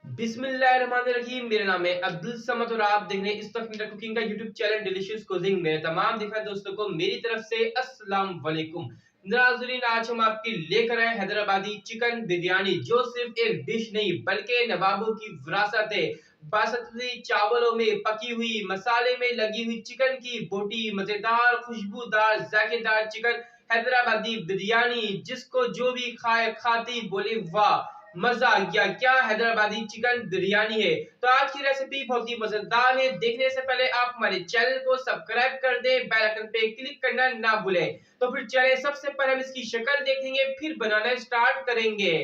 बिस्मिल्लाहिर्रहमानिर्रहीम। मेरा नाम है अब्दुल समद और आप देख रहे हैं इस वक्त मेरा कुकिंग का यूट्यूब चैनल डिलीशियस कुजिंग। मेरे तमाम देखने दोस्तों को मेरी तरफ से अस्सलाम वालेकुम। नाज़रीन, आज हम आपके लेकर आए हैदराबादी चिकन बिरयानी, जो सिर्फ एक डिश नहीं बल्कि नवाबों की विरासत है। बासमती चावलों में पकी हुई, मसाले में लगी हुई चिकन की बोटी, मजेदार खुशबूदार जायकेदार चिकन हैदराबादी बिरयानी, जिसको जो भी खाए खाती बोले वाह मजा आ गया, क्या हैदराबादी चिकन बिरयानी है। तो आज की रेसिपी बहुत ही मजेदार है। देखने से पहले आप हमारे चैनल को सब्सक्राइब कर दें, बेल आइकन पे क्लिक करना ना भूलें। तो फिर चलिए सबसे पहले हम इसकी शक्ल देखेंगे, फिर बनाना स्टार्ट करेंगे।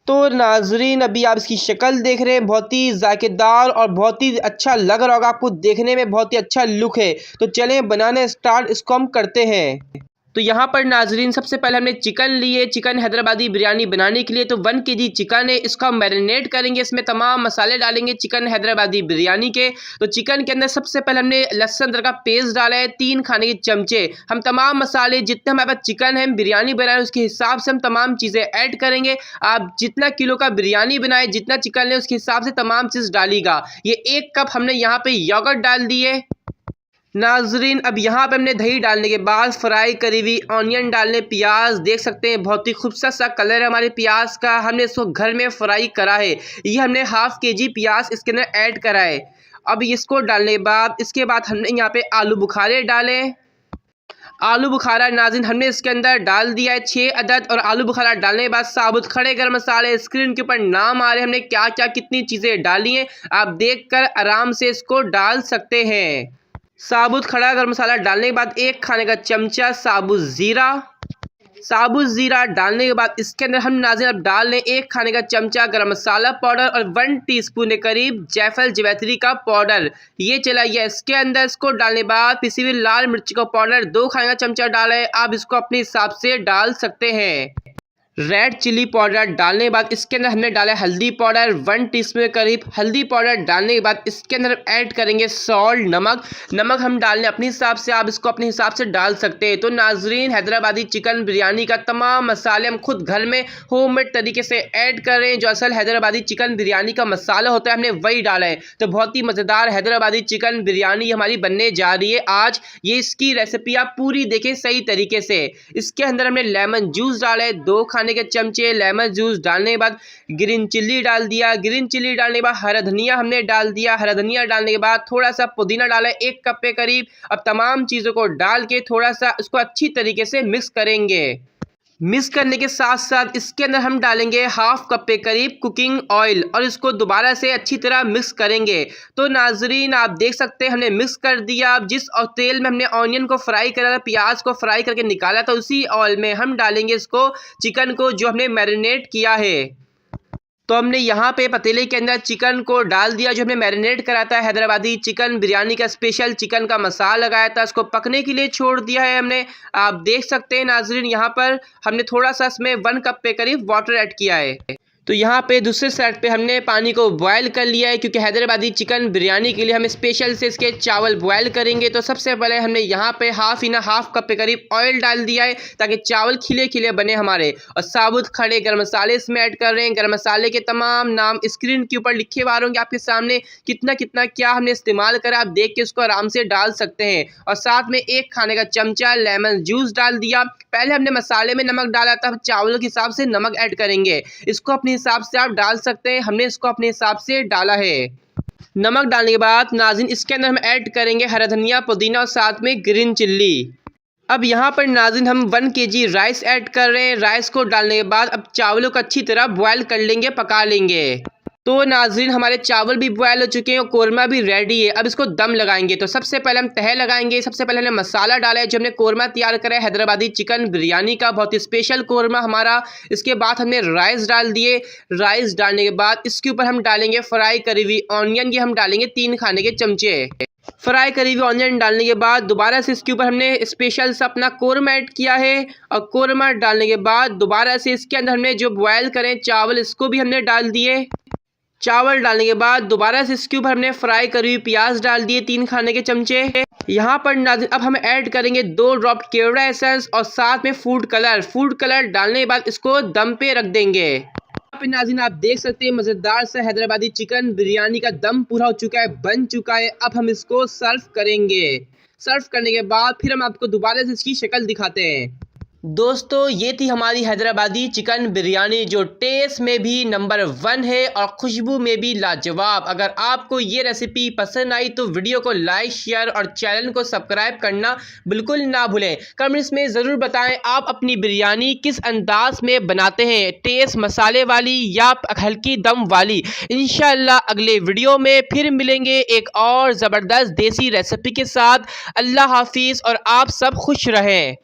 तो नाजरीन, अभी आप इसकी शक्ल देख रहे हैं, बहुत ही जायकेदार और बहुत ही अच्छा लग रहा होगा आपको, देखने में बहुत ही अच्छा लुक है। तो चलें बनाना स्टार्ट इसको हम करते हैं। तो यहाँ पर नाजरीन सबसे पहले हमने चिकन लिए। चिकन हैदराबादी बिरयानी बनाने के लिए तो 1 केजी चिकन है, इसको हम मैरिनेट करेंगे। इसमें तमाम मसाले डालेंगे चिकन हैदराबादी बिरयानी के। तो चिकन के अंदर सबसे पहले हमने लहसुन अदरक का पेस्ट डाला है 3 खाने के चमचे। हम तमाम मसाले जितने हमारे पास चिकन है, बिरयानी बनाए उसके हिसाब से हम तमाम चीज़ें ऐड करेंगे। आप जितना किलो का बिरयानी बनाए, जितना चिकन है उसके हिसाब से तमाम चीज़ डालिएगा। ये 1 कप हमने यहाँ पे योगर्ट डाल दिए। नाजरीन, अब यहाँ पे हमने दही डालने के बाद फ्राई करी हुई ऑनियन डालने, प्याज देख सकते हैं बहुत ही खूबसूरत सा कलर है हमारे प्याज का। हमने इसको घर में फ्राई करा है। ये हमने ½ केजी प्याज इसके अंदर ऐड करा है। अब इसको डालने के बाद इसके बाद हमने यहाँ पे आलू बुखारे डाले। आलू बुखारा नाज़रीन हमने इसके अंदर डाल दिया है 6 अदद। और आलू बुखारा डालने के बाद साबुत खड़े गरम मसाले, स्क्रीन के ऊपर नाम आ रहे हैं हमने क्या क्या कितनी चीज़ें डाली हैं, आप देख कर आराम से इसको डाल सकते हैं। साबुत खड़ा गरम मसाला डालने के बाद 1 खाने का चमचा साबुत ज़ीरा डालने के बाद इसके अंदर हम नाज़रीन अब डाल लें 1 खाने का चमचा गरम मसाला पाउडर और 1 टीस्पून के करीब जायफल जवैत्री का पाउडर। ये चला गया इसके अंदर। इसको डालने के बाद पिसी हुई लाल मिर्च का पाउडर 2 खाने का चमचा डाला है, आप इसको अपने हिसाब से डाल सकते हैं। रेड चिली पाउडर डालने के बाद इसके अंदर हमने डाला हल्दी पाउडर 1 टीस्पून के करीब। हल्दी पाउडर डालने के बाद इसके अंदर ऐड करेंगे सॉल्ट, नमक हम डालने अपने हिसाब से, आप इसको अपने हिसाब से डाल सकते हैं। तो नाजरीन, हैदराबादी चिकन बिरयानी का तमाम मसाले हम खुद घर में होममेड तरीके से ऐड कर रहे हैं। जो असल हैदराबादी चिकन बिरयानी का मसाला होता है हमने वही डाला है। तो बहुत ही मज़ेदार हैदराबादी चिकन बिरयानी हमारी बनने जा रही है आज। ये इसकी रेसिपी आप पूरी देखें सही तरीके से। इसके अंदर हमने लेमन जूस डाला है 2 खाने के चमचे। लेमन जूस डालने के बाद ग्रीन चिल्ली डाल दिया। ग्रीन चिल्ली डालने के बाद हरा धनिया हमने डाल दिया। हरा धनिया डालने के बाद थोड़ा सा पुदीना डाला है 1 कप के करीब। अब तमाम चीज़ों को डाल के थोड़ा सा इसको अच्छी तरीके से मिक्स करेंगे। मिक्स करने के साथ साथ इसके अंदर हम डालेंगे ½ कप के करीब कुकिंग ऑयल और इसको दोबारा से अच्छी तरह मिक्स करेंगे। तो नाजरीन, आप देख सकते हैं हमने मिक्स कर दिया। अब जिस तेल में हमने ऑनियन को फ्राई करा था, प्याज को फ्राई करके निकाला था, उसी ऑयल में हम डालेंगे इसको चिकन को जो हमने मैरिनेट किया है। तो हमने यहाँ पे पतीले के अंदर चिकन को डाल दिया जो हमने मैरिनेट करा था। हैदराबादी चिकन बिरयानी का स्पेशल चिकन का मसाला लगाया था, इसको पकने के लिए छोड़ दिया है हमने। आप देख सकते हैं नाजरीन, यहाँ पर हमने थोड़ा सा इसमें 1 कप पे करीब वाटर ऐड किया है। तो यहाँ पे दूसरे साइड पे हमने पानी को बॉयल कर लिया है, क्योंकि हैदराबादी चिकन बिरयानी के लिए हम स्पेशल से इसके चावल बॉयल करेंगे। तो सबसे पहले हमने यहाँ पे ½ कप पे करीब ऑयल डाल दिया है ताकि चावल खिले खिले बने हमारे। और साबुत खड़े गरम मसाले इसमें ऐड कर रहे हैं। गरम मसाले के तमाम नाम स्क्रीन के ऊपर लिखे हुए होंगे आपके सामने, कितना कितना क्या हमने इस्तेमाल करा, आप देख के उसको आराम से डाल सकते हैं। और साथ में 1 खाने का चमचा लेमन जूस डाल दिया। पहले हमने मसाले में नमक डाला था, चावलों के हिसाब से नमक ऐड करेंगे। इसको अपने हिसाब से आप डाल सकते हैं, हमने इसको अपने हिसाब से डाला है। नमक डालने के बाद नाज़रीन इसके अंदर हम ऐड करेंगे हरा धनिया, पुदीना और साथ में ग्रीन चिल्ली। अब यहाँ पर नाज़रीन हम 1 केजी राइस ऐड कर रहे हैं। राइस को डालने के बाद अब चावलों को अच्छी तरह बॉयल कर लेंगे, पका लेंगे। तो नाज़रीन हमारे चावल भी बॉयल हो चुके हैं और कोरमा भी रेडी है। अब इसको दम लगाएंगे। तो सबसे पहले हम तह लगाएंगे। सबसे पहले हमने मसाला डाला है जो हमने कोरमा तैयार करा है हैदराबादी चिकन बिरयानी का, बहुत ही स्पेशल कोरमा हमारा। इसके बाद हमने राइस डाल दिए। राइस डालने के बाद इसके ऊपर हम डालेंगे फ्राई करी हुई ऑनियन, ये हम डालेंगे 3 खाने के चमचे। फ्राई करी हुई ऑनियन डालने के बाद दोबारा से इसके ऊपर हमने स्पेशल सा अपना कोरमा ऐड किया है। और कोरमा डालने के बाद दोबारा से इसके अंदर हमने जो बॉयल करें चावल, इसको भी हमने डाल दिए। चावल डालने के बाद दोबारा से इसके ऊपर हमने फ्राई करी हुई प्याज डाल दिए 3 खाने के चमचे। यहाँ पर नाज़रीन अब हम ऐड करेंगे 2 ड्रॉप केवड़ा एसेंस और साथ में फूड कलर डालने के बाद इसको दम पे रख देंगे। नाज़रीन आप देख सकते हैं मज़ेदार सा हैदराबादी चिकन बिरयानी का दम पूरा हो चुका है, बन चुका है। अब हम इसको सर्व करेंगे। सर्व करने के बाद फिर हम आपको दोबारा से इसकी शक्ल दिखाते हैं। दोस्तों ये थी हमारी हैदराबादी चिकन बिरयानी जो टेस्ट में भी नंबर 1 है और खुशबू में भी लाजवाब। अगर आपको ये रेसिपी पसंद आई तो वीडियो को लाइक शेयर और चैनल को सब्सक्राइब करना बिल्कुल ना भूलें। कमेंट्स में ज़रूर बताएं आप अपनी बिरयानी किस अंदाज में बनाते हैं, टेस्ट मसाले वाली या हल्की दम वाली। इंशाअल्लाह अगले वीडियो में फिर मिलेंगे एक और ज़बरदस्त देसी रेसिपी के साथ। अल्लाह हाफिज़ और आप सब खुश रहें।